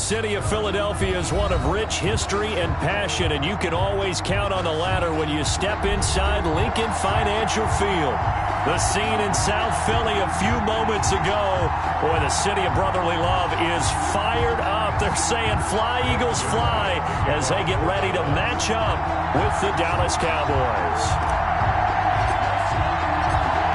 city of Philadelphia is one of rich history and passion, and you can always count on the latter when you step inside Lincoln Financial Field. The scene in South Philly a few moments ago. Boy, the city of brotherly love is fired up. They're saying, "Fly, Eagles, fly," as they get ready to match up with the Dallas Cowboys.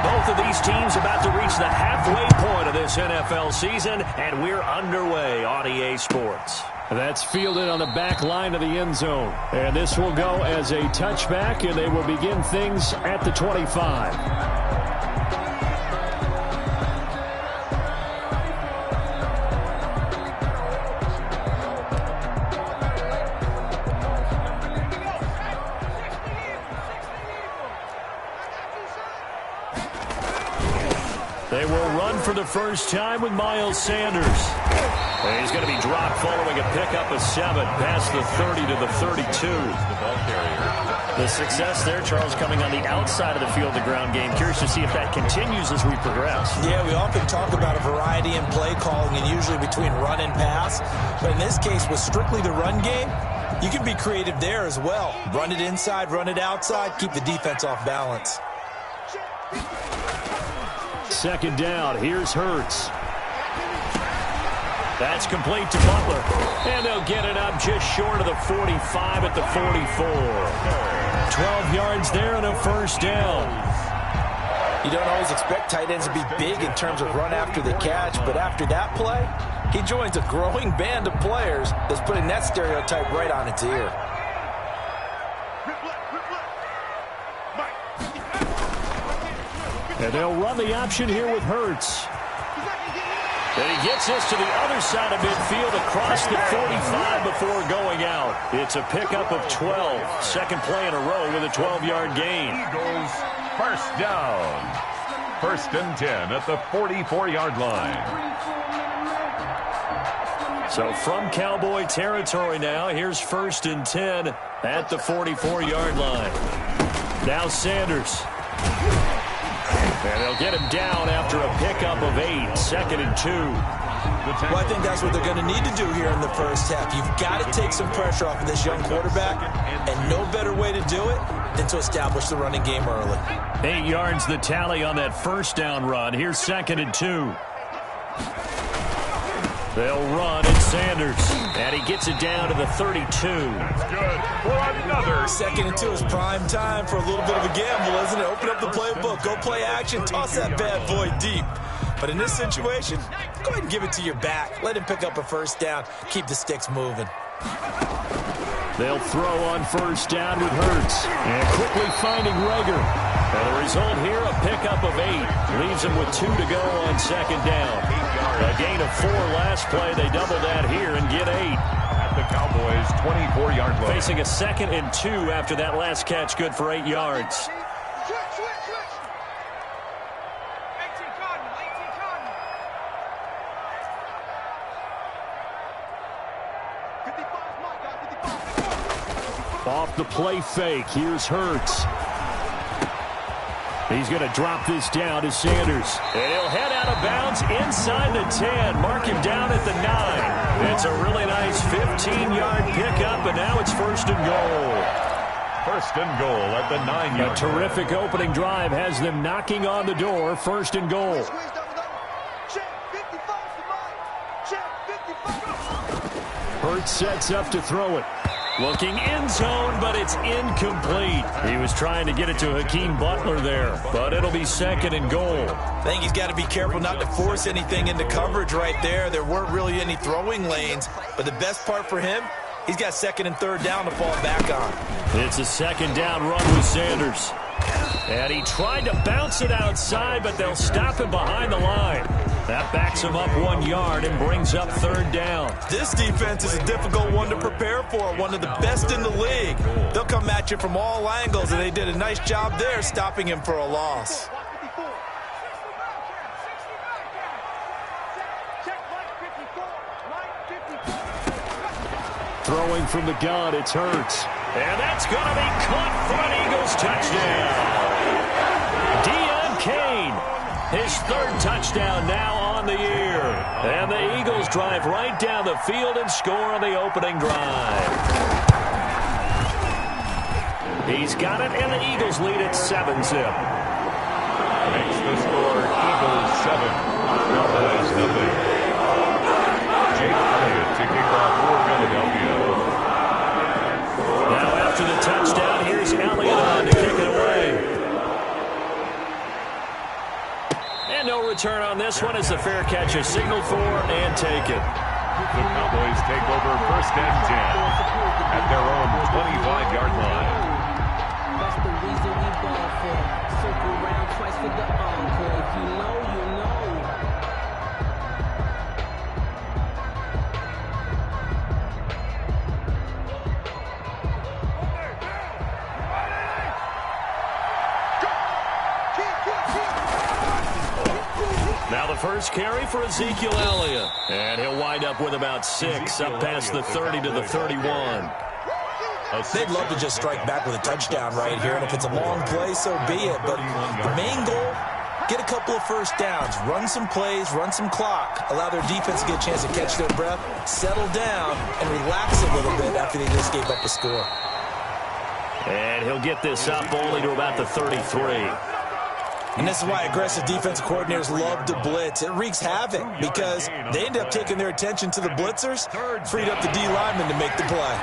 Both of these teams about to reach the halfway point of this NFL season, and we're underway on EA Sports. That's fielded on the back line of the end zone. And this will go as a touchback, and they will begin things at the 25. They will run for the first time with Miles Sanders. And he's going to be dropped following a pickup of 7 past the 30 to the 32. The success there, Charles, coming on the outside of the field, the ground game. Curious to see if that continues as we progress. Yeah, we often talk about a variety in play calling and usually between run and pass. But in this case, with strictly the run game, you can be creative there as well. Run it inside, run it outside, keep the defense off balance. Second down, here's Hurts. That's complete to Butler. And they'll get it up just short of the 45 at the 44. 12 yards there and a first down. You don't always expect tight ends to be big in terms of run after the catch, but after that play, he joins a growing band of players that's putting that stereotype right on its ear. And they'll run the option here with Hurts. And he gets this to the other side of midfield across the 45 before going out. It's a pickup of 12. Second play in a row with a 12-yard gain. Eagles first down. First and 10 at the 44-yard line. So from Cowboy territory now, here's first and 10 at the 44-yard line. Now Sanders. And they'll get him down after a pickup of 8. Second and 2. Well, I think that's what they're going to need to do here in the first half. You've got to take some pressure off of this young quarterback, and no better way to do it than to establish the running game early. 8 yards the tally on that first down run. Here's second and 2. They'll run, and Sanders. And he gets it down to the 32. That's good for another. Second and 2 is prime time for a little bit of a gamble, isn't it? Open up the playbook, go play action, toss that bad boy deep. But in this situation, go ahead and give it to your back. Let him pick up a first down. Keep the sticks moving. They'll throw on first down with Hurts. And quickly finding Rager. And the result here, a pickup of 8. Leaves him with 2 to go on second down. A gain of 4 last play. They double that here and get 8. At the Cowboys' 24-yard line. Facing a second and 2 after that last catch, good for 8 yards. Off the play fake, here's Hurts. He's going to drop this down to Sanders. And he'll head out of bounds inside the 10. Mark him down at the 9. It's a really nice 15-yard pickup, and now it's first and goal. First and goal at the 9-yard. A terrific opening drive has them knocking on the door. First and goal. Hurts sets up to throw it. Looking end zone, but it's incomplete. He was trying to get it to Hakeem Butler there, but it'll be second and goal. I think he's got to be careful not to force anything into coverage right there. There weren't really any throwing lanes, but the best part for him, he's got second and third down to fall back on. It's a second down run with Sanders. And he tried to bounce it outside, but they'll stop him behind the line. That backs him up 1 yard and brings up third down. This defense is a difficult one to prepare for, one of the best in the league. They'll come at you from all angles, and they did a nice job there stopping him for a loss. Throwing from the gun, it's Hurts. And that's going to be caught for an Eagles touchdown. Deion Kane, his third touchdown now on the year. And the Eagles drive right down the field and score on the opening drive. He's got it, and the Eagles lead at 7-zip. Makes the score Eagles 7, Cowboys nothing. Jake Elliott to kick off for Philadelphia. Now after the touchdown, here's Elliott on to kick it away. And no return on this one as the fair catch is signaled for and taken. The Cowboys take over 1st and 10 at their own 25-yard line. That's the reason we ball for. Circle round twice for the encore. If you know, you know. Now the first carry for Ezekiel Elliott. And he'll wind up with about 6, up past the 30 to the 31. They'd love to just strike back with a touchdown right here, and if it's a long play, so be it. But the main goal, get a couple of first downs, run some plays, run some clock, allow their defense to get a chance to catch their breath, settle down, and relax a little bit after they just gave up a score. And he'll get this up only to about the 33. And this is why aggressive defensive coordinators love to blitz. It wreaks havoc because they end up taking their attention to the blitzers, freed up the D lineman to make the play.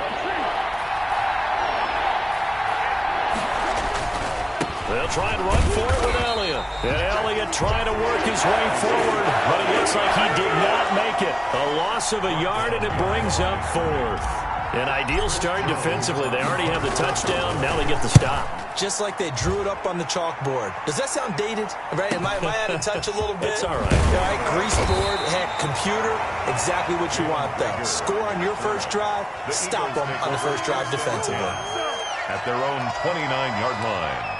They'll try and run for it with Elliott. And Elliott trying to work his way forward, but it looks like he did not make it. A loss of a yard, and it brings up 4th. An ideal start defensively. They already have the touchdown. Now they get the stop. Just like they drew it up on the chalkboard. Does that sound dated? Right? Am I out of touch a little bit? It's all right. All right, grease board, heck, computer, exactly what you want though. Score on your first drive, stop them on the first drive defensively. At their own 29-yard line.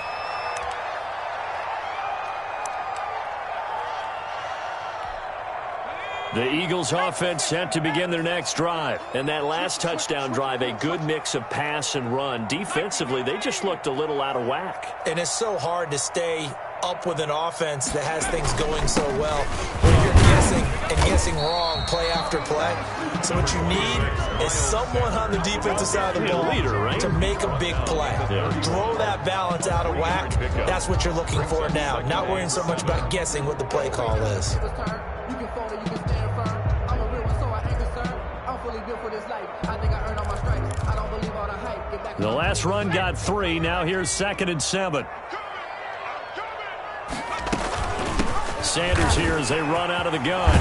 The Eagles offense set to begin their next drive. And that last touchdown drive, a good mix of pass and run. Defensively, they just looked a little out of whack. And it's so hard to stay up with an offense that has things going so well where you're guessing and guessing wrong play after play. So what you need is someone on the defensive side of the ball to make a big play. Throw that balance out of whack. That's what you're looking for now. Not worrying so much about guessing what the play call is. The last run got 3. Now here's 2nd and 7. Sanders here as they run out of the gun.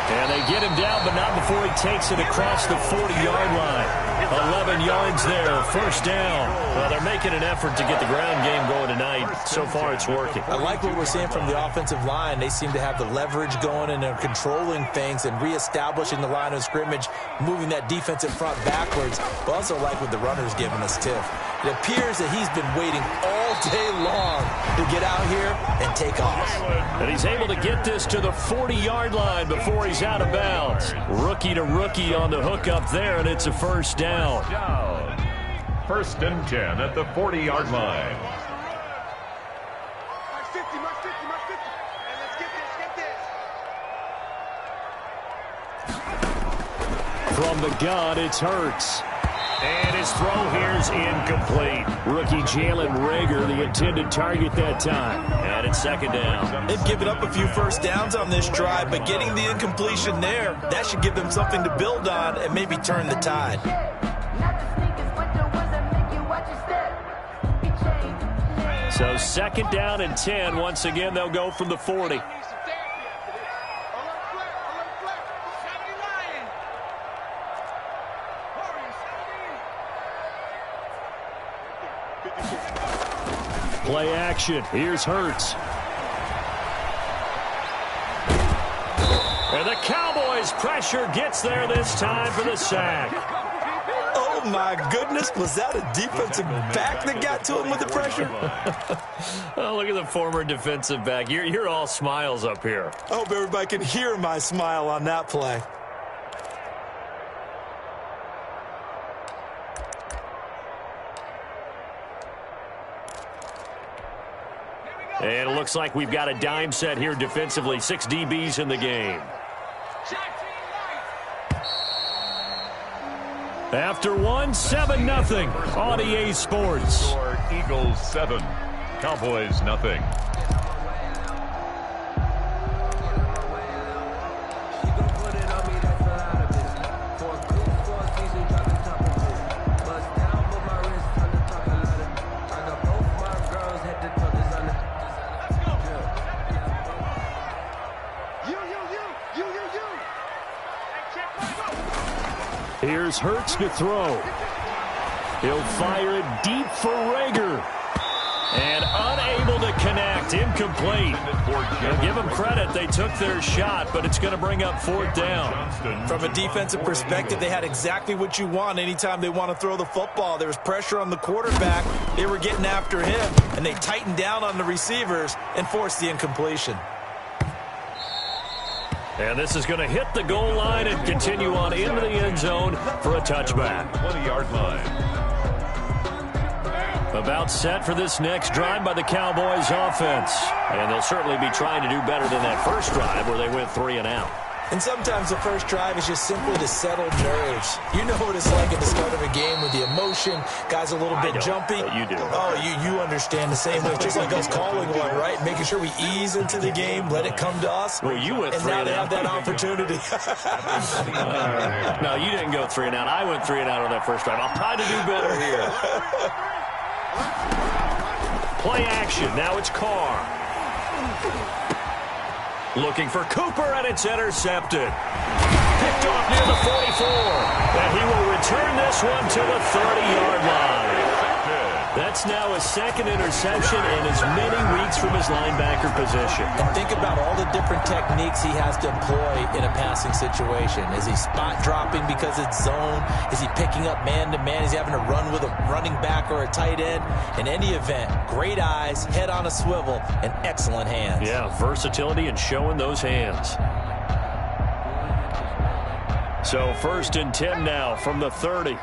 And they get him down, but not before he takes it across the 40-yard line. 11 yards there, first down. Well, they're making an effort to get the ground game going tonight. So far, it's working. I like what we're seeing from the offensive line. They seem to have the leverage going, and they're controlling things and reestablishing the line of scrimmage, moving that defensive front backwards. But also like what the runner's giving us, Tiff. It appears that he's been waiting all day long to get out here and take off. And he's able to get this to the 40-yard line before he's out of bounds. Rookie to rookie on the hook up there, and it's a first down. 1st and 10 at the 40-yard line. From the gun, it's Hurts. And his throw here is incomplete. Rookie Jalen Reagor, the intended target that time. And it's 2nd down. They've given up a few first downs on this drive, but getting the incompletion there, that should give them something to build on and maybe turn the tide. So 2nd down and 10. Once again, they'll go from the 40. Play action. Here's Hurts. And the Cowboys' pressure gets there this time for the sack. Oh, my goodness. Was that a defensive back that got to him with the pressure? Oh, look at the former defensive back. You're all smiles up here. I hope everybody can hear my smile on that play. And it looks like we've got a dime set here defensively. 6 DBs in the game. After one, 7-0 on EA Sports. Eagles 7, Cowboys nothing. Here's Hurts to throw. He'll fire it deep for Rager. And unable to connect. Incomplete. Now give them credit. They took their shot, but it's going to bring up 4th down. From a defensive perspective, they had exactly what you want anytime they want to throw the football. There was pressure on the quarterback. They were getting after him, and they tightened down on the receivers and forced the incompletion. And this is going to hit the goal line and continue on into the end zone for a touchback. 20-yard line. About set for this next drive by the Cowboys offense. And they'll certainly be trying to do better than that first drive where they went 3 and out. And sometimes the first drive is just simply to settle nerves. You know what it's like at the start of a game with the emotion. Guys a little bit jumpy. You do. Oh, you understand the same way. Just like us calling one, right? Making sure we ease into the game, let it come to us. Well, you went 3 and now and they out. have that opportunity. No, you didn't go 3 and out. I went 3 and out on that first drive. I'll try to do better here. Play action. Now it's Carr. Looking for Cooper, and it's intercepted. Picked off near the 44. And he will return this one to the 30-yard line. That's now his 2nd interception in as many weeks from his linebacker position. And think about all the different techniques he has to employ in a passing situation. Is he spot dropping because it's zone? Is he picking up man-to-man? Is he having to run with a running back or a tight end? In any event, great eyes, head on a swivel, and excellent hands. Yeah, versatility and showing those hands. So 1st and 10 now from the 30.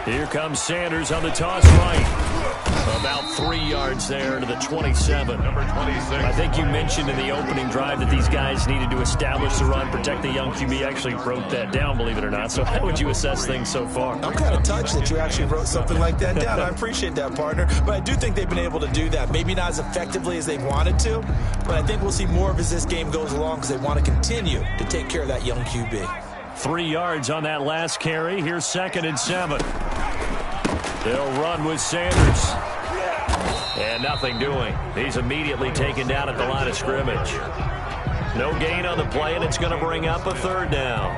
Here comes Sanders on the toss right. About 3 yards there to the 27. Number 26. I think you mentioned in the opening drive that these guys needed to establish the run, protect the young QB. Actually wrote that down, believe it or not. So how would you assess things so far? I'm kind of touched that you actually wrote something like that down. I appreciate that, partner. But I do think they've been able to do that. Maybe not as effectively as they wanted to, but I think we'll see more of as this game goes along because they want to continue to take care of that young QB. 3 yards on that last carry. Here's 2nd and 7. They'll run with Sanders. And nothing doing. He's immediately taken down at the line of scrimmage. No gain on the play, and it's going to bring up a 3rd down.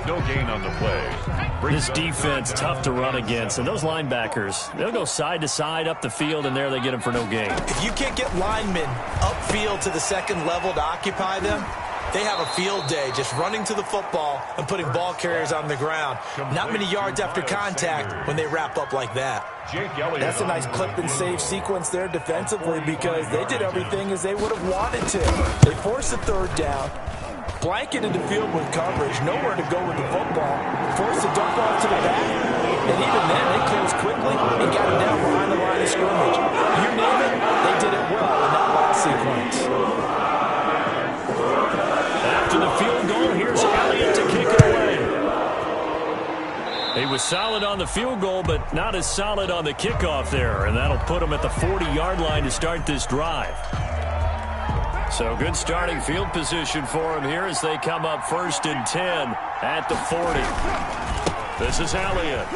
No gain on the play. This defense, tough to run against. And those linebackers, they'll go side to side up the field, and there they get them for no gain. If you can't get linemen upfield to the 2nd level to occupy them, they have a field day just running to the football and putting ball carriers on the ground. Not many yards after contact when they wrap up like that. That's a nice clip and save sequence there defensively because they did everything as they would have wanted to. They forced the 3rd down, blanketed the field with coverage, nowhere to go with the football, forced the dump off to the back, and even then they closed quickly and got it down behind the line of scrimmage. You name it, they did it well in that last sequence. After the field goal, here's Elliott to kick it away. He was solid on the field goal, but not as solid on the kickoff there, and that'll put him at the 40-yard line to start this drive. So good starting field position for him here as they come up 1st and 10 at the 40. This is Elliott.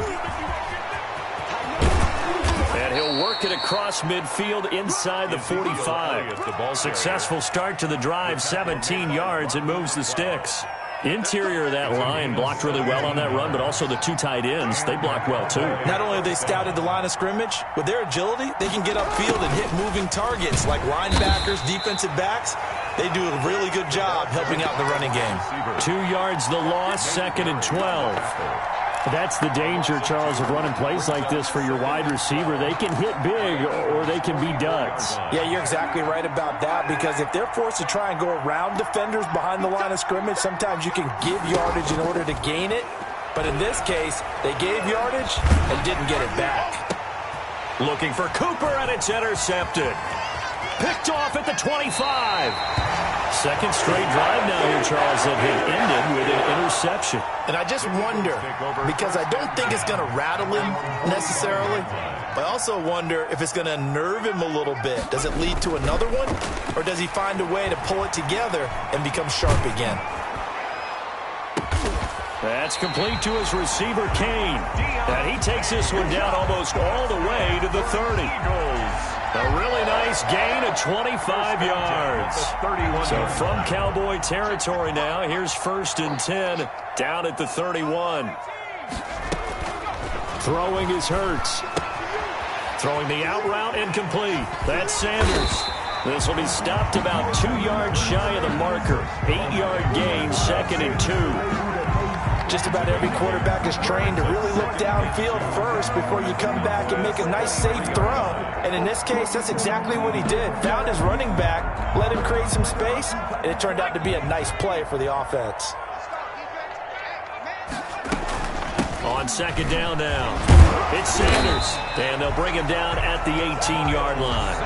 And he'll work it across midfield inside the 45. Successful start to the drive, 17 yards, and moves the sticks. Interior of that line blocked really well on that run, but also the 2 tight ends, they blocked well too. Not only have they scouted the line of scrimmage, with their agility, they can get upfield and hit moving targets like linebackers, defensive backs. They do a really good job helping out the running game. 2 yards the loss, 2nd and 12. That's the danger, Charles, of running plays like this for your wide receiver. They can hit big or they can be duds. Yeah, you're exactly right about that because if they're forced to try and go around defenders behind the line of scrimmage, sometimes you can give yardage in order to gain it. But in this case, they gave yardage and didn't get it back. Looking for Cooper, and it's intercepted. Picked off at the 25. Second straight drive now here, Charles, that had ended with an interception. And I just wonder, because I don't think it's going to rattle him necessarily, but I also wonder if it's going to unnerve him a little bit. Does it lead to another one, or does he find a way to pull it together and become sharp again? That's complete to his receiver, Kane. And he takes this one down almost all the way to the 30. A really nice gain of 25 yards. So from Cowboy territory now, here's 1st and 10 down at the 31. Throwing is Hurts. Throwing the out route incomplete. That's Sanders. This will be stopped about 2 yards shy of the marker. 8-yard gain, 2nd and 2. Just about every quarterback is trained to really look downfield first before you come back and make a nice, safe throw. And in this case, that's exactly what he did. Found his running back, let him create some space, and it turned out to be a nice play for the offense. On 2nd down now, it's Sanders. And they'll bring him down at the 18-yard line.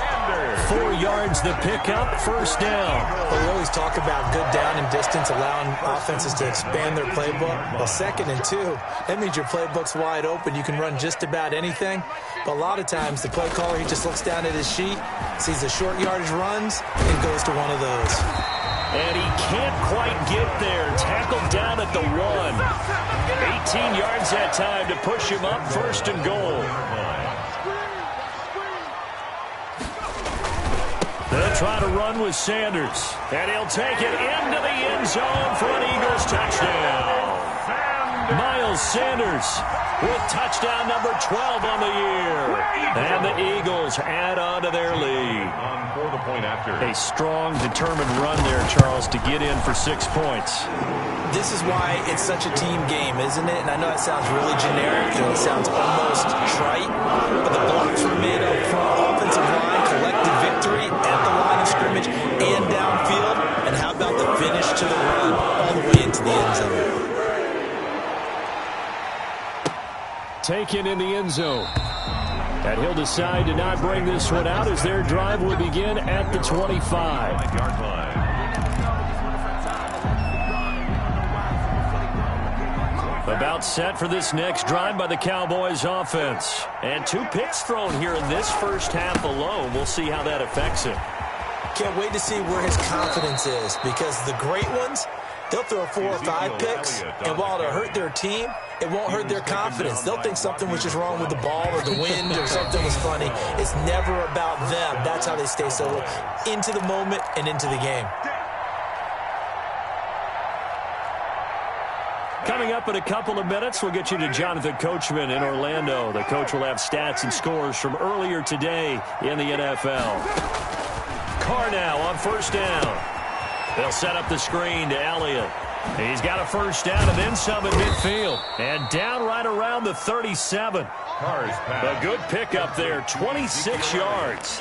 4 yards the pickup, 1st down. Well, we always talk about good down and distance, allowing offenses to expand their playbook. Well, 2nd and 2, that means your playbook's wide open. You can run just about anything. But a lot of times, the play caller, he just looks down at his sheet, sees the short yardage runs, and goes to one of those. And he can't quite get there. Tackled down at the 1. 18 yards that time to push him up, 1st and goal. They'll try to run with Sanders. And he'll take it into the end zone for an Eagles touchdown. Miles Sanders with touchdown number 12 on the year. And the Eagles add on to their lead. A strong, determined run there, Charles, to get in for 6 points. This is why it's such a team game, isn't it? And I know it sounds really generic and it sounds almost trite, but the blocks were made up from offensive line, collective victory at the line of scrimmage and downfield. And how about the finish to the run all the way into the end zone? Taken in the end zone. And he'll decide to not bring this one out as their drive will begin at the 25-yard line. About set for this next drive by the Cowboys offense. And 2 picks thrown here in this first half alone. We'll see how that affects him. Can't wait to see where his confidence is, because the great ones, they'll throw 4 or 5 picks, and while it'll hurt their team, it won't hurt their confidence. They'll think something was just wrong with the ball or the wind or something was funny. It's never about them. That's how they stay so into the moment and into the game. Coming up in a couple of minutes, we'll get you to Jonathan Coachman in Orlando. The coach will have stats and scores from earlier today in the NFL. Carr now on 1st down. They'll set up the screen to Elliott. He's got a 1st down and then some at midfield. And down right around the 37. A good pickup there, 26 yards.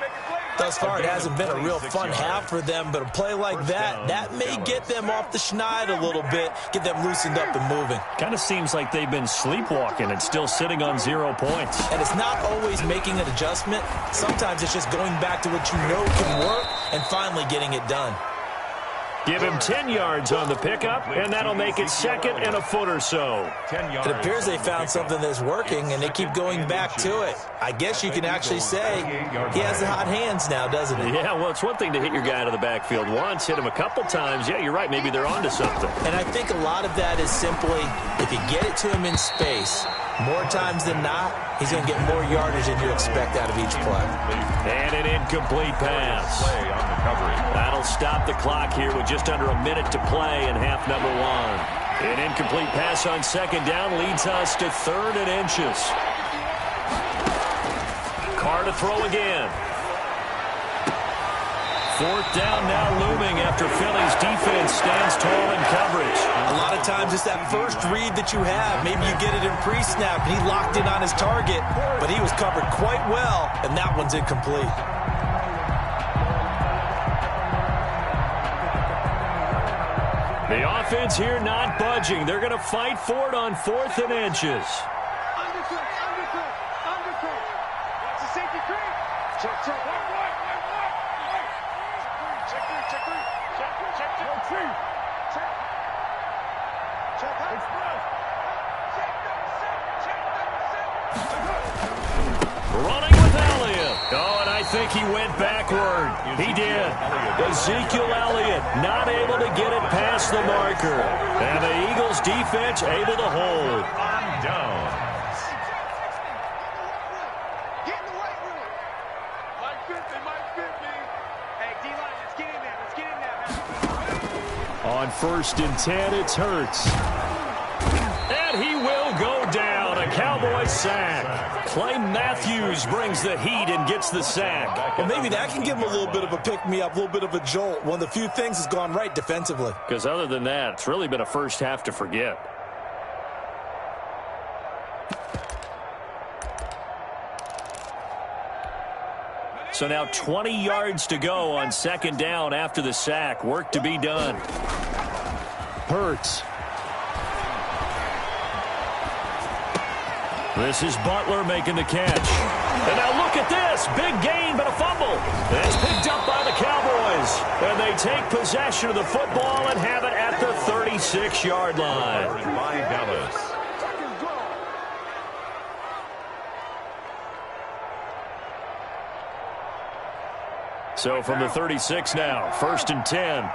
Thus far, it hasn't been a real fun half for them, but a play like that may get them off the schneid a little bit, get them loosened up and moving. Kind of seems like they've been sleepwalking and still sitting on 0 points. And it's not always making an adjustment. Sometimes it's just going back to what you know can work and finally getting it done. Give him 10 yards on the pickup, and that'll make it 2nd and a foot or so. It appears they found something that's working, and they keep going back to it. I guess you can actually say he has the hot hands now, doesn't he? Yeah, well, it's one thing to hit your guy out of the backfield once, hit him a couple times. Yeah, you're right. Maybe they're onto something. And I think a lot of that is simply if you get it to him in space, more times than not, he's going to get more yardage than you expect out of each play. And an incomplete pass. That'll stop the clock here with just under a minute to play in half number 1. An incomplete pass on 2nd down leads us to 3rd and inches. Carr to throw again. 4th down now looming after Philly's defense stands tall in coverage. A lot of times it's that first read that you have. Maybe you get it in pre-snap and he locked in on his target, but he was covered quite well, and that one's incomplete. The offense here not budging. They're going to fight for it on 4th and inches. safety creep. Check. White. Check three. Check. Express. Running with Elliott. Oh, and I think he went backward. He did. Ezekiel Elliott not able to get it past the marker. And the Eagles defense able to hold. Down. Get in the weight room. Mike 50. Hey, D-line, let's get in there. On 1st and 10, it's Hurts. And he will go down. A Cowboy sack. Clay Matthews brings the heat and gets the sack. Well, maybe that can give him a little bit of a pick-me-up, a little bit of a jolt. One of the few things has gone right defensively. Because other than that, it's really been a first half to forget. So now 20 yards to go on 2nd down after the sack. Work to be done. Hurts. This is Butler making the catch. And now look at this. Big gain, but a fumble. It's picked up by the Cowboys. And they take possession of the football and have it at the 36-yard line. By Dallas. So from the 36 now, 1st and 10.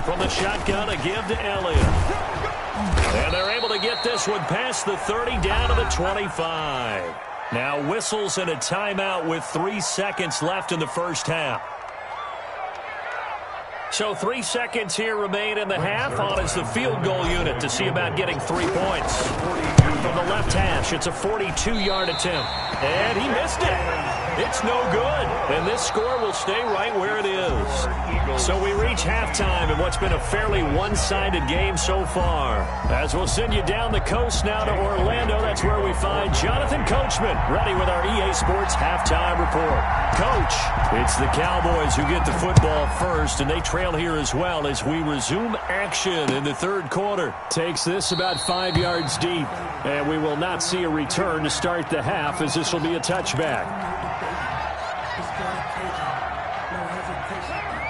From the shotgun, a give to Elliott. And they're able to get this one past the 30 down to the 25. Now whistles and a timeout with 3 seconds left in the first half. So 3 seconds here remain in the half. On is the field goal unit to see about getting 3 points. From the left hash, it's a 42-yard attempt. And he missed it. It's no good. And this score will stay right where it is. So we reach halftime in what's been a fairly one-sided game so far. As we'll send you down the coast now to Orlando, that's where we find Jonathan Coachman ready with our EA Sports halftime report. Coach, it's the Cowboys who get the football first, and they trail here as well as we resume action in the 3rd quarter. Takes this about 5 yards deep, and we will not see a return to start the half as this will be a touchback.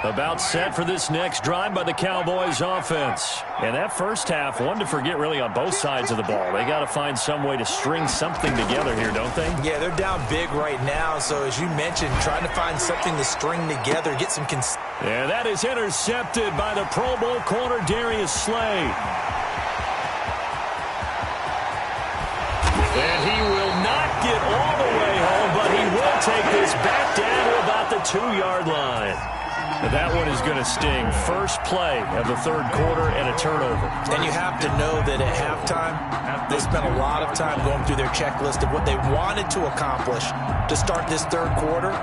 About set for this next drive by the Cowboys offense. And that first half, one to forget really on both sides of the ball. They got to find some way to string something together here, don't they? Yeah, they're down big right now. So as you mentioned, trying to find something to string together, get some and that is intercepted by the Pro Bowl corner Darius Slay. And he will not get all the way home, but he will take this back down to about the 2-yard line. That one is going to sting. First play of the 3rd quarter and a turnover. And you have to know that at halftime, they spent a lot of time going through their checklist of what they wanted to accomplish to start this 3rd quarter.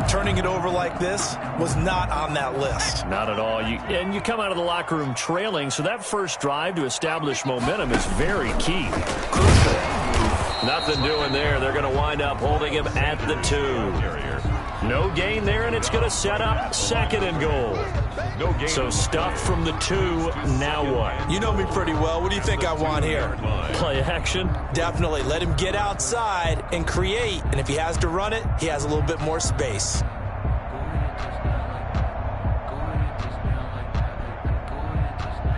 Turning it over like this was not on that list. Not at all. And you come out of the locker room trailing, so that first drive to establish momentum is very key. Crucial. Nothing doing there. They're going to wind up holding him at the 2. No gain there, and it's going to set up 2nd and goal. No gain. So stuffed from the 2, now what? You know me pretty well. What do you think I want here? Play action? Definitely. Let him get outside and create. And if he has to run it, he has a little bit more space.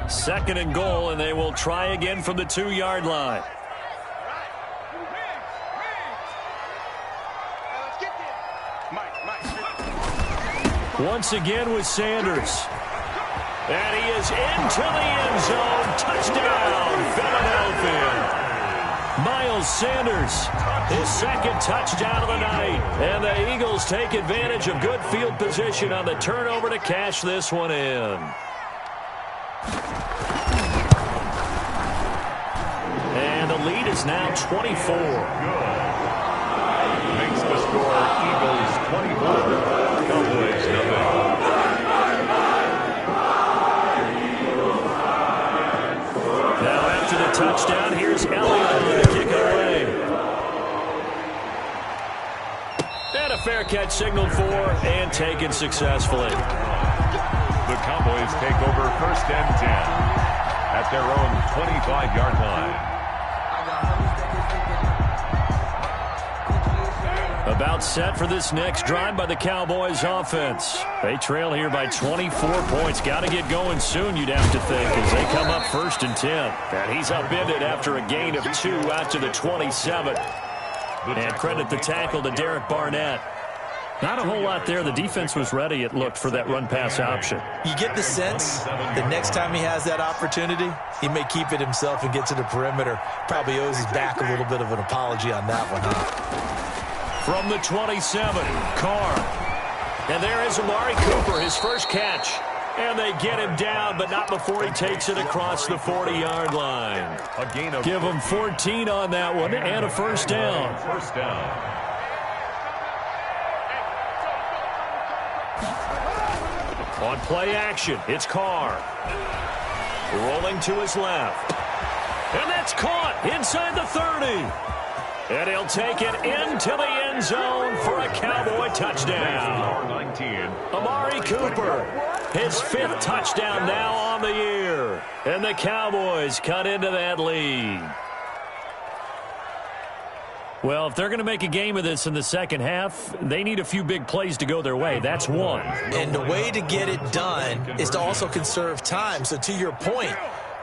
Second and goal, and they will try again from the 2-yard line. Once again with Sanders. And he is into the end zone. Touchdown, Philadelphia. Miles Sanders, his 2nd touchdown of the night. And the Eagles take advantage of good field position on the turnover to cash this one in. And the lead is now 24. Makes the score Eagles 24. Cowboys nothing. Now after the touchdown, here's Elliott to kick it away. And a fair catch signaled for and taken successfully. The Cowboys take over 1st and 10 at their own 25-yard line. about set for this next drive by the Cowboys offense. They trail here by 24 points. Got to get going soon, you'd have to think, as they come up 1st and 10. And he's upended after a gain of 2 out to the 27. And credit the tackle to Derek Barnett. Not a whole lot there. The defense was ready, it looked, for that run-pass option. You get the sense that next time he has that opportunity, he may keep it himself and get to the perimeter. Probably owes his back a little bit of an apology on that one, huh? From the 27, Carr. And there is Amari Cooper, his first catch. And they get him down, but not before he takes it across the 40-yard line. Give him 14 on that one and a first down. First down. On play action, it's Carr. Rolling to his left. And that's caught inside the 30. And he'll take it into the end zone for a Cowboy touchdown. Amari Cooper, his 5th touchdown now on the year. And the Cowboys cut into that lead. Well, if they're going to make a game of this in the second half, they need a few big plays to go their way. That's one. And the way to get it done is to also conserve time. So to your point,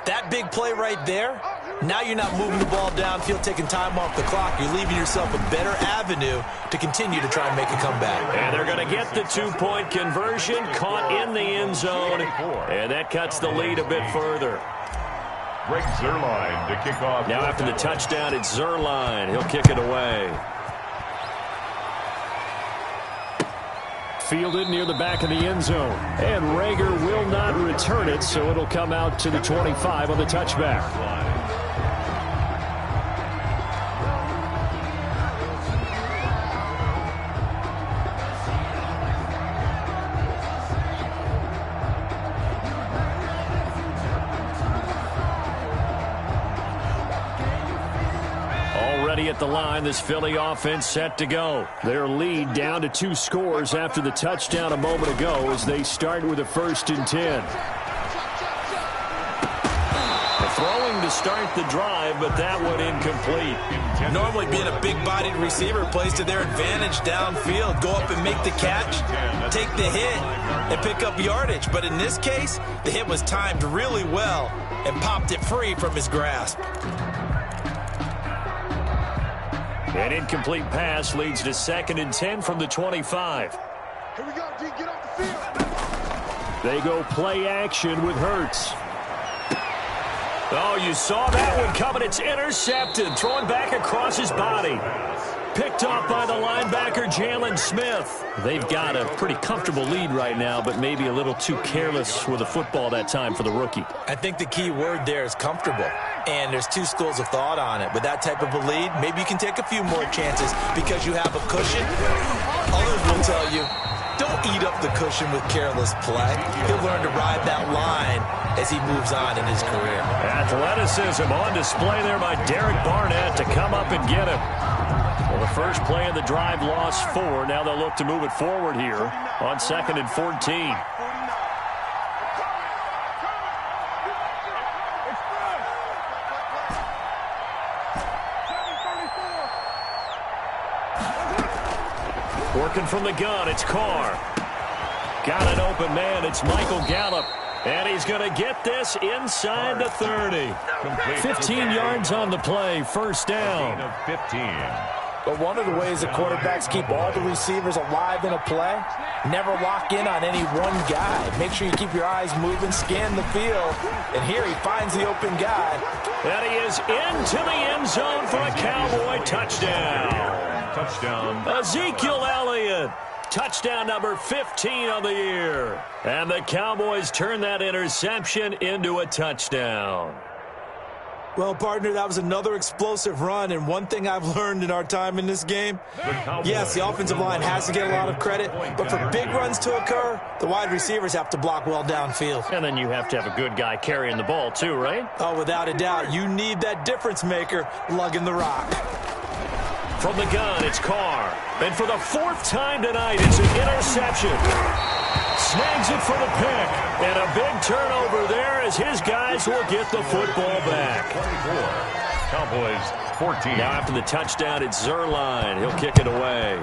that big play right there, now you're not moving the ball downfield, taking time off the clock. You're leaving yourself a better avenue to continue to try and make a comeback. And they're going to get the 2-point conversion, caught in the end zone, and that cuts the lead a bit further. Greg Zuerlein to kick off. Now after the touchdown, it's Zuerlein. He'll kick it away. Fielded near the back of the end zone. And Rager will not return it, so it'll come out to the 25 on the touchback. At the line, this Philly offense set to go. Their lead down to 2 scores after the touchdown a moment ago as they start with a 1st and 10. Throwing to start the drive, but that one incomplete. Normally being a big-bodied receiver plays to their advantage downfield. Go up and make the catch, take the hit, and pick up yardage. But in this case, the hit was timed really well and popped it free from his grasp. An incomplete pass leads to 2nd and 10 from the 25. Here we go, D. Get off the field. They go play action with Hurts. Oh, you saw that one coming. It's intercepted. Thrown back across his body. Picked up by the linebacker, Jalen Smith. They've got a pretty comfortable lead right now, but maybe a little too careless with the football that time for the rookie. I think the key word there is comfortable. And there's 2 schools of thought on it. With that type of a lead, maybe you can take a few more chances because you have a cushion. Others will tell you, don't eat up the cushion with careless play. He'll learn to ride that line as he moves on in his career. Athleticism on display there by Derek Barnett to come up and get him. Well, the first play of the drive lost 4. Now they'll look to move it forward here on 2nd and 14. Working from the gun, it's Carr. Got an open man, it's Michael Gallup. And he's going to get this inside the 30. 15 yards on the play, first down. 15. But one of the ways that quarterbacks keep all the receivers alive in a play, never lock in on any one guy. Make sure you keep your eyes moving, scan the field. And here he finds the open guy. And he is into the end zone for a Cowboy touchdown. Touchdown. Ezekiel Elliott. Touchdown number 15 on the year. And the Cowboys turn that interception into a touchdown. Well, partner, that was another explosive run, and one thing I've learned in our time in this game, yes, the offensive line has to get a lot of credit, but for big runs to occur, the wide receivers have to block well downfield. And then you have to have a good guy carrying the ball too, right? Oh, without a doubt. You need that difference maker lugging the rock. From the gun, it's Carr. And for the 4th time tonight, it's an interception. Snags it for the pick. And a big turnover there as his guys will get the football back. 24. Cowboys 14. Now after the touchdown, it's Zuerlein. He'll kick it away.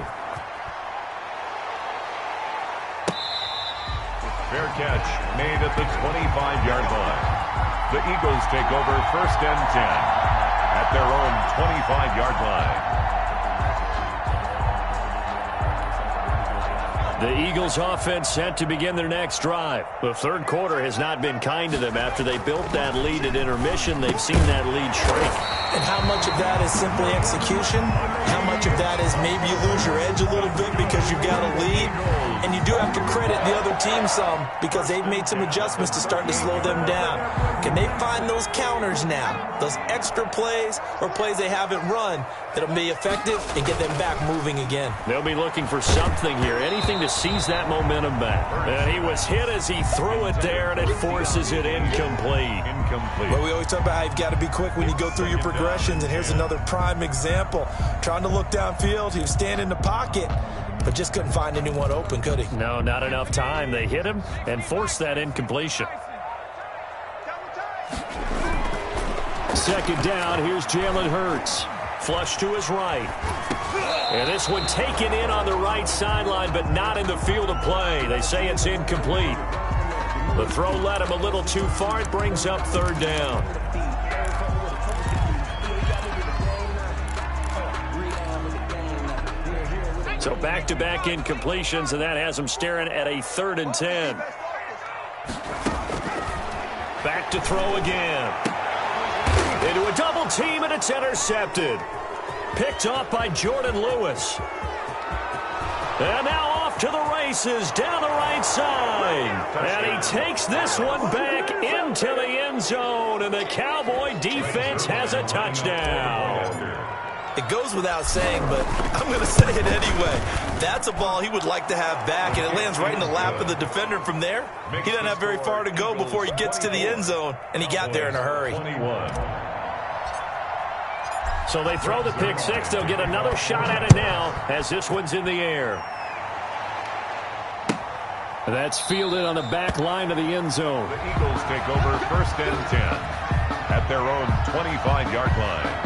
Fair catch made at the 25-yard line. The Eagles take over 1st and 10 at their own 25-yard line. The Eagles offense set to begin their next drive. The third quarter has not been kind to them. After they built that lead at intermission, they've seen that lead shrink. And how much of that is simply execution? How much of that is maybe you lose your edge a little bit because you've got a lead? And you do have to credit the other team some because they've made some adjustments to start to slow them down. Can they find those counters now, those extra plays or plays they haven't run that'll be effective and get them back moving again? They'll be looking for something here, anything to seize that momentum back. And he was hit as he threw it there, and it forces it incomplete. Well, we always talk about how you've got to be quick when you go through your progressions, and here's another prime example. Trying to look downfield, he was standing in the pocket, but just couldn't find anyone open, could he? No, not enough time. They hit him and forced that incompletion. Second down, here's Jalen Hurts. Flush to his right. And this one taken in on the right sideline, but not in the field of play. They say it's incomplete. The throw led him a little too far. It brings up third down. So back-to-back incompletions, and that has him staring at a 3rd and 10. Back to throw again. Into a double team, and it's intercepted. Picked off by Jordan Lewis. And now off to the races down the right side. And he takes this one back into the end zone, and the Cowboy defense has a touchdown. It goes without saying, but I'm going to say it anyway. That's a ball he would like to have back, and it lands right in the lap of the defender from there. He doesn't have very far to go before he gets to the end zone, and he got there in a hurry. So they throw the pick six. They'll get another shot at it now as this one's in the air. That's fielded on the back line of the end zone. The Eagles take over 1st and 10 at their own 25-yard line.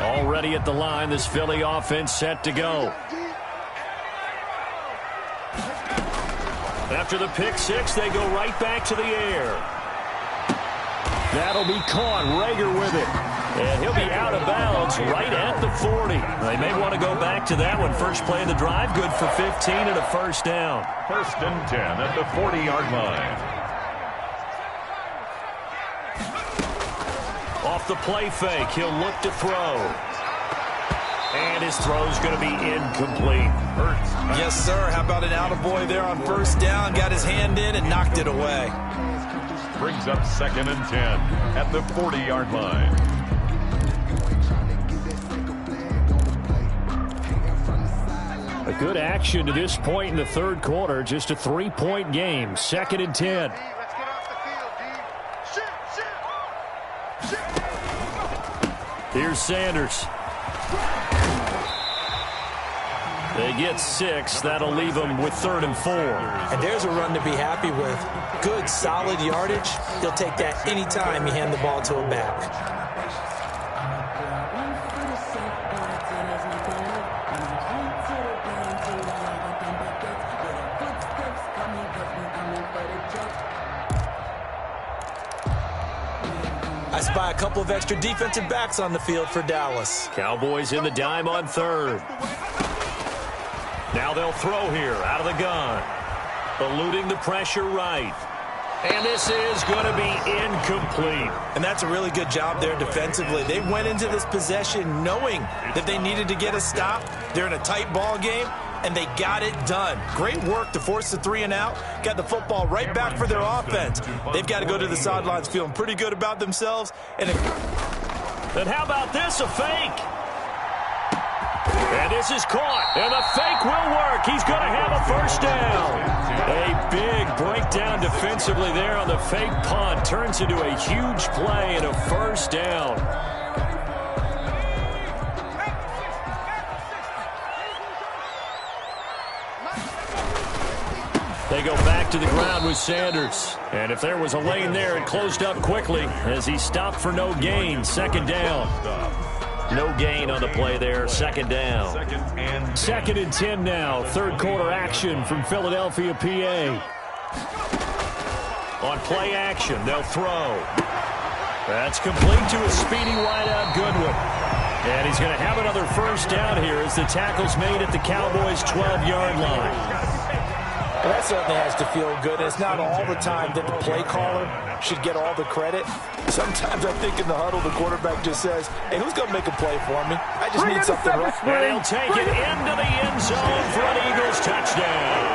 Already at the line, this Philly offense set to go. After the pick six, they go right back to the air. That'll be caught. Rager with it. And he'll be out of bounds right at the 40. They may want to go back to that one. First play of the drive, good for 15 and a first down. 1st and 10 at the 40-yard line. Off the play fake, he'll look to throw. And his throw's going to be incomplete. Hurts. Yes, sir. How about an attaboy there on first down? Got his hand in and knocked it away. Brings up 2nd and 10 at the 40-yard line. A good action to this point in the third quarter. Just a 3-point game. 2nd and 10. Let's get off the field, D. Here's Sanders. They get 6. That'll leave them with 3rd and 4. And there's a run to be happy with. Good, solid yardage. He'll take that anytime you hand the ball to him back. I spy a couple of extra defensive backs on the field for Dallas. Cowboys in the dime on 3rd. Now they'll throw here out of the gun. Eluding the pressure right. And this is going to be incomplete. And that's a really good job there defensively. They went into this possession knowing that they needed to get a stop. They're in a tight ball game, and they got it done. Great work to force the 3 and out. Got the football right back for their offense. They've got to go to the sidelines feeling pretty good about themselves. And how about this, a fake? And this is caught, and the fake will work. He's going to have a first down. A big breakdown defensively there on the fake punt. Turns into a huge play and a first down. They go back to the ground with Sanders. And if there was a lane there, it closed up quickly as he stopped for no gain. Second down. No gain on the play there. Second down. Second and 10 now. Third quarter action from Philadelphia, PA. On play action, they'll throw. That's complete to a speedy wideout Goodwin. And he's going to have another first down here as the tackle's made at the Cowboys' 12-yard line. Well, that certainly has to feel good. It's not all the time that the play caller should get all the credit. Sometimes I think in the huddle, the quarterback just says, hey, who's going to make a play for me? I just need something right. And he'll take it into the end zone for an Eagles touchdown.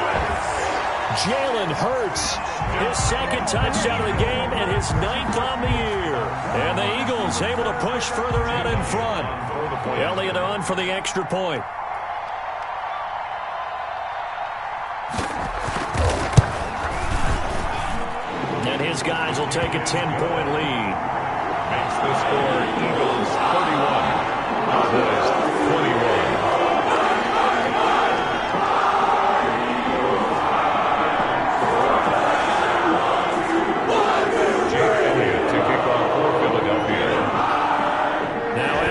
Jalen Hurts, his second touchdown of the game and his 9th on the year. And the Eagles able to push further out in front. Elliott on for the extra point. And his guys will take a 10-point lead. Makes the score Eagles 31, Cowboys 21.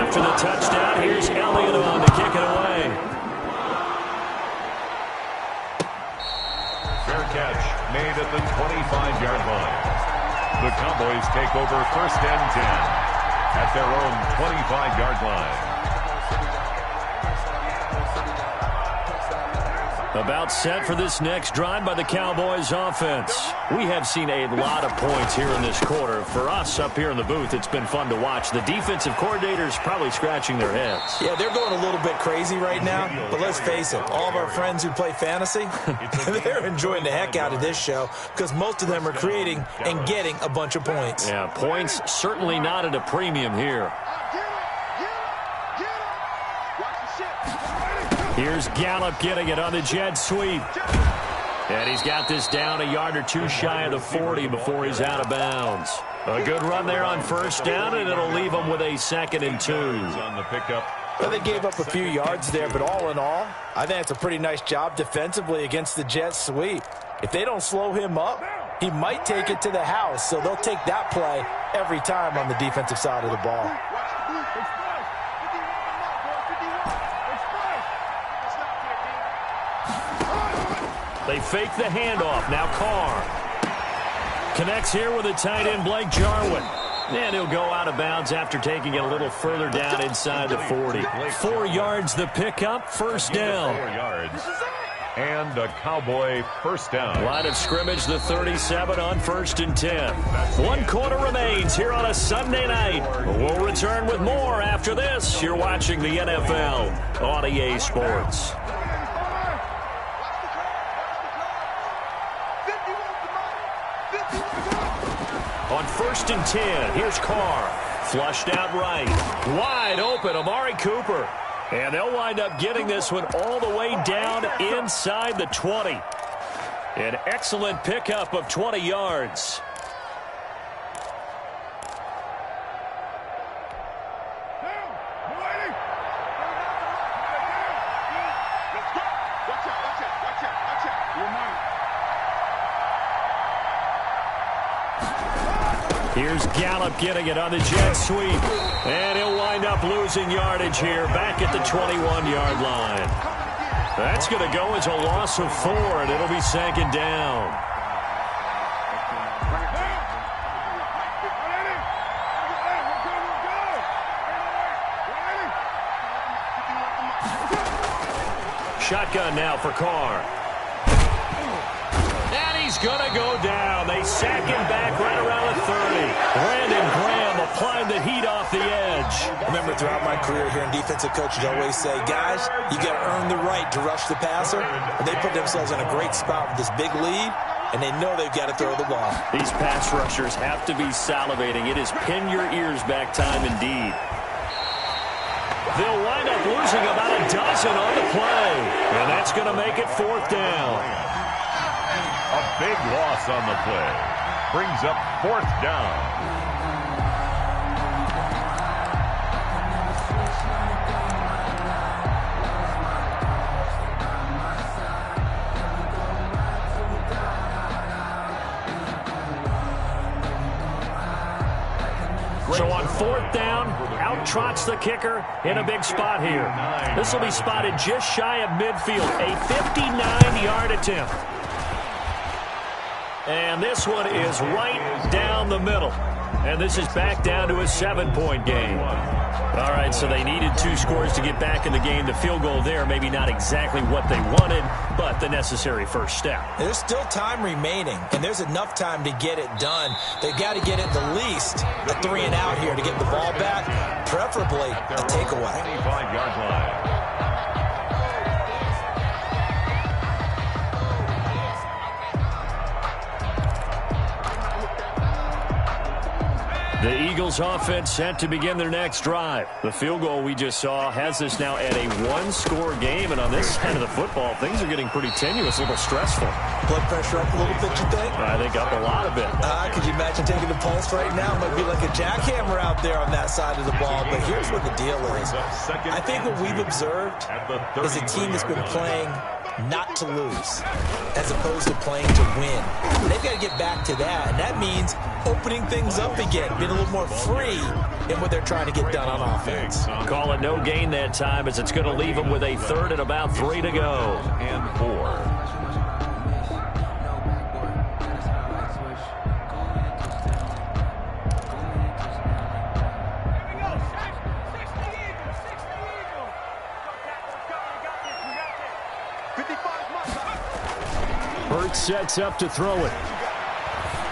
After the touchdown, here's Elliott on to kick it away. Fair catch made at the 25-yard line. The Cowboys take over first and 10 at their own 25-yard line. About set for this next drive by the Cowboys offense. We have seen a lot of points here in this quarter. For us up here in the booth, it's been fun to watch. The defensive coordinators probably scratching their heads. Yeah, they're going a little bit crazy right now, but let's face it, all of our friends who play fantasy, they're enjoying the heck out of this show because most of them are creating and getting a bunch of points. Yeah, points certainly not at a premium here. Here's Gallup getting it on the jet sweep. And he's got this down a yard or two shy of the 40 before he's out of bounds. A good run there on first down, and it'll leave him with a 2nd and 2. On the pickup. Well, they gave up a few yards there, but all in all, I think it's a pretty nice job defensively against the jet sweep. If they don't slow him up, he might take it to the house, so they'll take that play every time on the defensive side of the ball. They fake the handoff. Now Carr connects here with a tight end, Blake Jarwin. And he'll go out of bounds after taking it a little further down inside the 40. 4 yards the pickup, first down. 4 yards. And a Cowboy first down. Line of scrimmage, the 37 on 1st and 10. 1 quarter remains here on a Sunday night. We'll return with more after this. You're watching the NFL on EA Sports. On 1st and 10, here's Carr. Flushed out right. Wide open, Amari Cooper. And they'll wind up getting this one all the way down inside the 20. An excellent pickup of 20 yards. Here's Gallup getting it on the jet sweep. And he'll wind up losing yardage here back at the 21-yard line. That's going to go as a loss of 4, and it'll be 2nd down. Shotgun now for Carr. And he's going to go down. They sack him back right around the 30. Brandon Graham applying the heat off the edge. I remember throughout my career here in defensive coaches always say, guys, you got to earn the right to rush the passer. And they put themselves in a great spot with this big lead, and they know they've got to throw the ball. These pass rushers have to be salivating. It is pin your ears back time indeed. They'll wind up losing about a dozen on the play. And that's going to make it 4th down. A big loss on the play. Brings up 4th down. Out trots the kicker in a big spot here. This will be spotted just shy of midfield. A 59-yard attempt. And this one is right down the middle. And this is back down to a 7-point game. All right, so they needed 2 scores to get back in the game. The field goal there, maybe not exactly what they wanted, but the necessary first step. There's still time remaining, and there's enough time to get it done. They've got to get at the least a 3-and-out here to get the ball back, preferably a takeaway. 25-yard line. The Eagles offense set to begin their next drive. The field goal we just saw has us now at a 1-score game, and on this side of the football, things are getting pretty tenuous, a little stressful. Blood pressure up a little bit, you think? I think up a lot of it. Could you imagine taking the pulse right now? It might be like a jackhammer out there on that side of the ball, but here's what the deal is. I think what we've observed is a team that's been playing not to lose as opposed to playing to win. They've got to get back to that, and that means opening things up again, being a little more free in what they're trying to get done on offense. Call it no gain that time, as it's going to leave them with a 3rd and about 3 to go. And 4. Hurts sets up to throw it.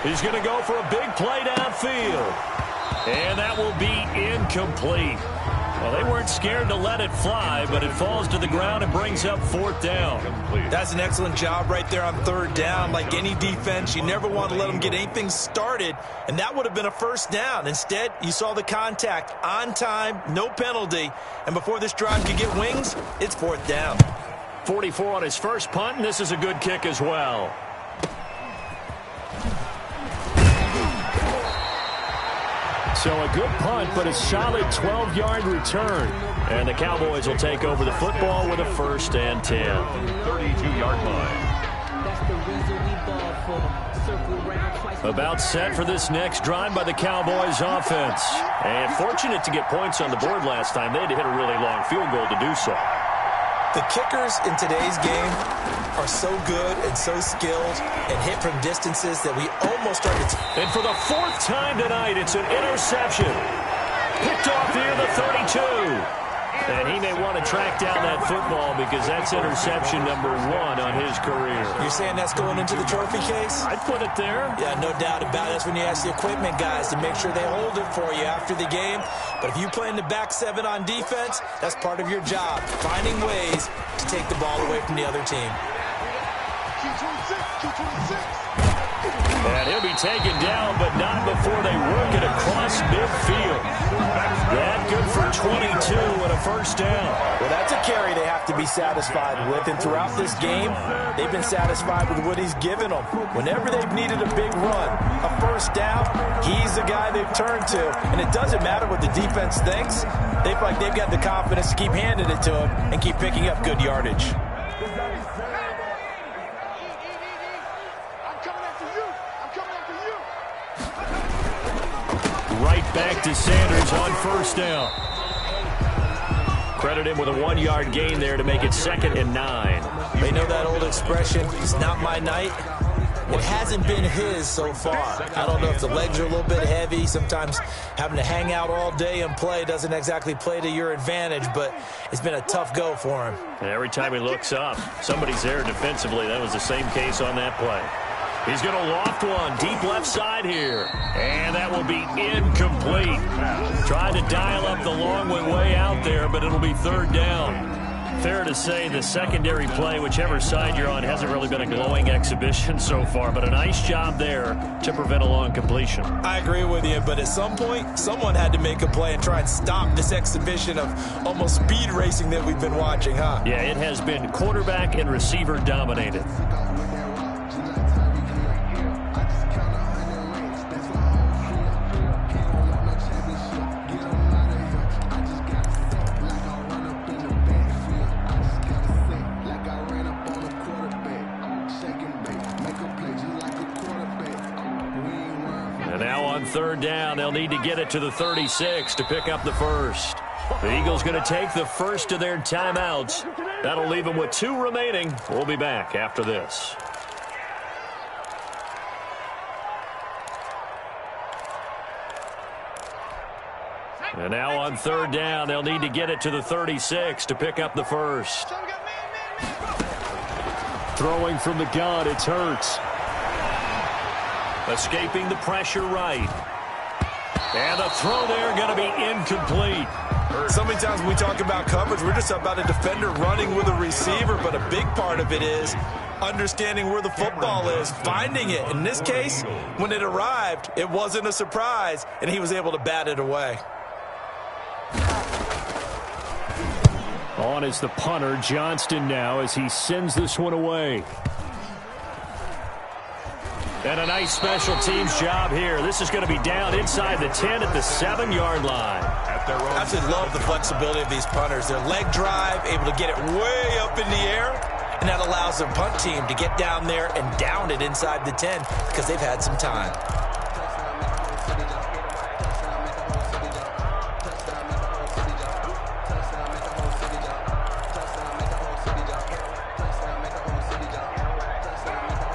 He's going to go for a big play downfield. And that will be incomplete. Well, they weren't scared to let it fly, but it falls to the ground and brings up 4th down. That's an excellent job right there on 3rd down. Like any defense, you never want to let them get anything started, and that would have been a 1st down. Instead, you saw the contact on time, no penalty, and before this drive could get wings, it's 4th down. 44 on his first punt, and this is a good kick as well. So a good punt, but a solid 12-yard return. And the Cowboys will take over the football with a 1st and 10. 32-yard line. That's the reason we ball for. Circle around twice. About set for this next drive by the Cowboys offense. And fortunate to get points on the board last time. They had to hit a really long field goal to do so. The kickers in today's game are so good and so skilled and hit from distances that we almost started to... And for the 4th time tonight, it's an interception. Picked off near the 32. And he may want to track down that football because that's interception number 1 on his career. You're saying that's going into the trophy case? I'd put it there. Yeah, no doubt about it. That's when you ask the equipment guys to make sure they hold it for you after the game. But if you play in the back 7 on defense, that's part of your job, finding ways to take the ball away from the other team. And he'll be taken down, but not before they work it across midfield. That good for 22 and a 1st down. Well, that's a carry they have to be satisfied with. And throughout this game, they've been satisfied with what he's given them. Whenever they've needed a big run, a 1st down, he's the guy they've turned to. And it doesn't matter what the defense thinks. They feel like they've got the confidence to keep handing it to him and keep picking up good yardage. Right back to Sanders on 1st down. Credit him with a 1-yard gain there to make it 2nd and 9. They know that old expression, it's not my night. It hasn't been his so far. I don't know if the legs are a little bit heavy. Sometimes having to hang out all day and play doesn't exactly play to your advantage, but it's been a tough go for him. And every time he looks up, somebody's there defensively. That was the same case on that play. He's going to loft one deep left side here. And that will be incomplete. Tried to dial up the long way out there, but it'll be 3rd down. Fair to say the secondary play, whichever side you're on, hasn't really been a glowing exhibition so far, but a nice job there to prevent a long completion. I agree with you, but at some point, someone had to make a play and try and stop this exhibition of almost speed racing that we've been watching, huh? Yeah, it has been quarterback and receiver dominated. third down. They'll need to get it to the 36 to pick up the first. The Eagles going to take the first of their timeouts. That'll leave them with 2 remaining. We'll be back after this. And now on third down, they'll need to get it to the 36 to pick up the first. Throwing from the gun, it's Hurts. Escaping the pressure right. And the throw there going to be incomplete. So many times when we talk about coverage, we're just about a defender running with a receiver, but a big part of it is understanding where the football is, finding it. In this case, when it arrived, it wasn't a surprise, and he was able to bat it away. On is the punter, Johnston, now as he sends this one away. And a nice special teams job here. This is going to be down inside the 10 at the 7-yard line. I absolutely love the flexibility of these punters. Their leg drive, able to get it way up in the air, and that allows their punt team to get down there and down it inside the 10 because they've had some time.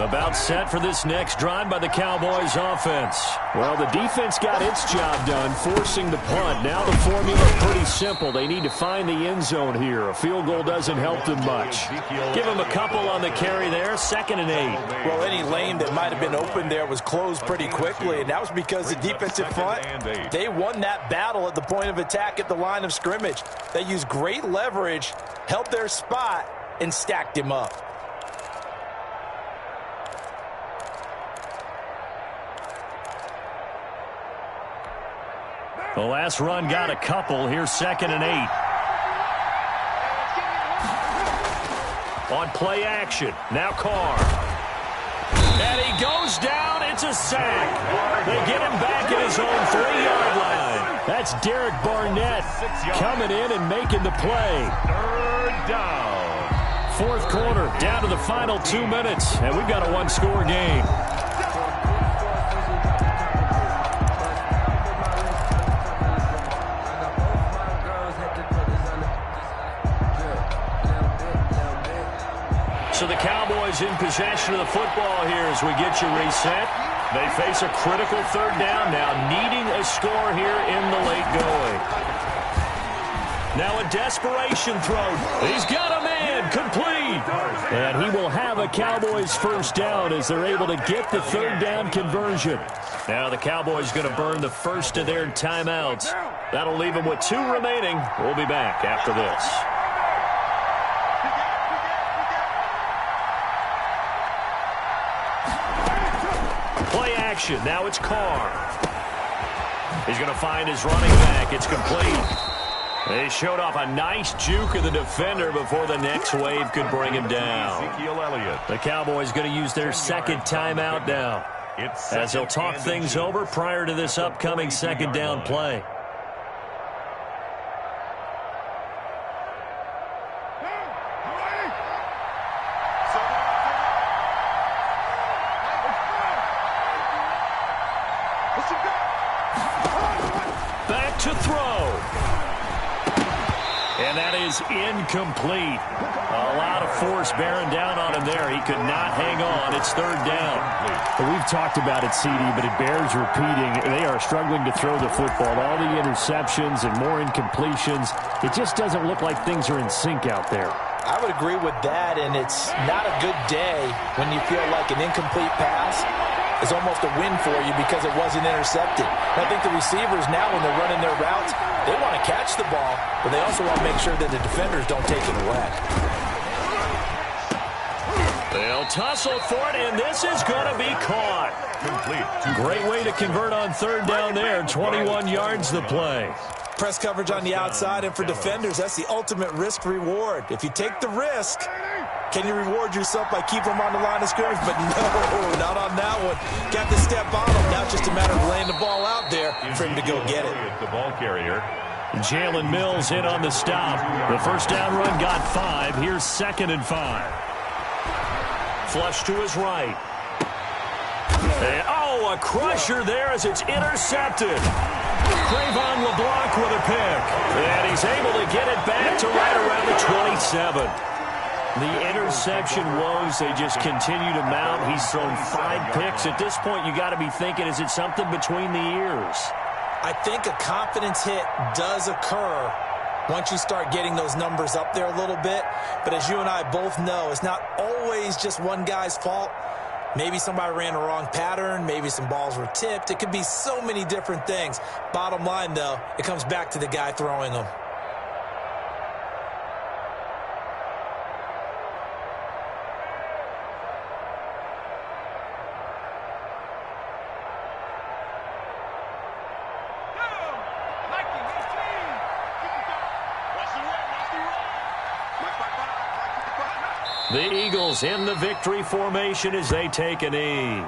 About set for this next drive by the Cowboys offense. Well, the defense got its job done, forcing the punt. Now the formula pretty simple. They need to find the end zone here. A field goal doesn't help them much. Give them a couple on the carry there, 2nd and 8. Well, any lane that might have been open there was closed pretty quickly, and that was because the defensive front, they won that battle at the point of attack at the line of scrimmage. They used great leverage, held their spot, and stacked him up. The last run got a couple. Here's 2nd and 8. On play action. Now Carr. And he goes down. It's a sack. They get him back at his own 3-yard line. That's Derek Barnett coming in and making the play. 3rd down. 4th quarter, down to the final 2 minutes. And we've got a 1-score game. So the Cowboys in possession of the football here as we get you reset. They face a critical 3rd down now, needing a score here in the late going. Now a desperation throw. He's got a man, complete. And he will have a Cowboys 1st down as they're able to get the 3rd down conversion. Now the Cowboys going to burn the first of their timeouts. That'll leave them with 2 remaining. We'll be back after this. Play action. Now it's Carr. He's going to find his running back. It's complete. They showed off a nice juke of the defender before the next wave could bring him down. The Cowboys going to use their 2nd timeout now as they'll talk things over prior to this upcoming 2nd down play. Back to throw. And that is incomplete. A lot of force bearing down on him there. He could not hang on. It's 3rd down. Well, we've talked about it, CD, but it bears repeating. They are struggling to throw the football. All the interceptions and more incompletions. It just doesn't look like things are in sync out there. I would agree with that, and it's not a good day when you feel like an incomplete pass is almost a win for you because it wasn't intercepted. And I think the receivers now, when they're running their routes, they want to catch the ball, but they also want to make sure that the defenders don't take it away. They'll tussle for it, and this is going to be caught. Complete. Great way to convert on 3rd down there. 21 yards the play. Press coverage on the outside, and for defenders, that's the ultimate risk-reward. If you take the risk, can you reward yourself by keeping them on the line of scrimmage? But no, not on that one. Got to step on them. Now it's just a matter of laying the ball out there for him to go get it. The ball carrier. Jalen Mills in on the stop. The 1st down run got 5. Here's 2nd and 5. Flush to his right. And, a crusher there as it's intercepted. Trayvon LeBlanc with a pick. And he's able to get it back to right around the 27. The interception woes, they just continue to mount. He's thrown 5 picks. At this point, you got to be thinking, is it something between the ears? I think a confidence hit does occur once you start getting those numbers up there a little bit. But as you and I both know, it's not always just one guy's fault. Maybe somebody ran the wrong pattern. Maybe some balls were tipped. It could be so many different things. Bottom line, though, it comes back to the guy throwing them. The Eagles in the victory formation as they take a knee.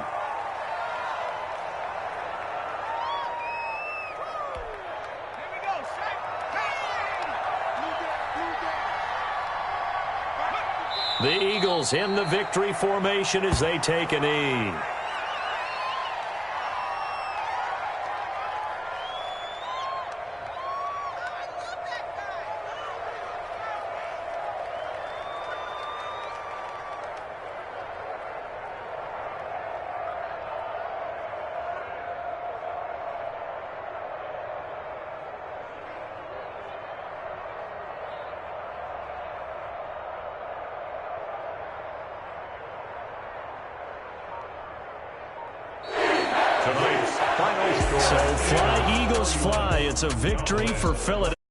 The Eagles in the victory formation as they take a knee. Tonight's final score. So fly, Eagles fly. It's a victory for Philadelphia.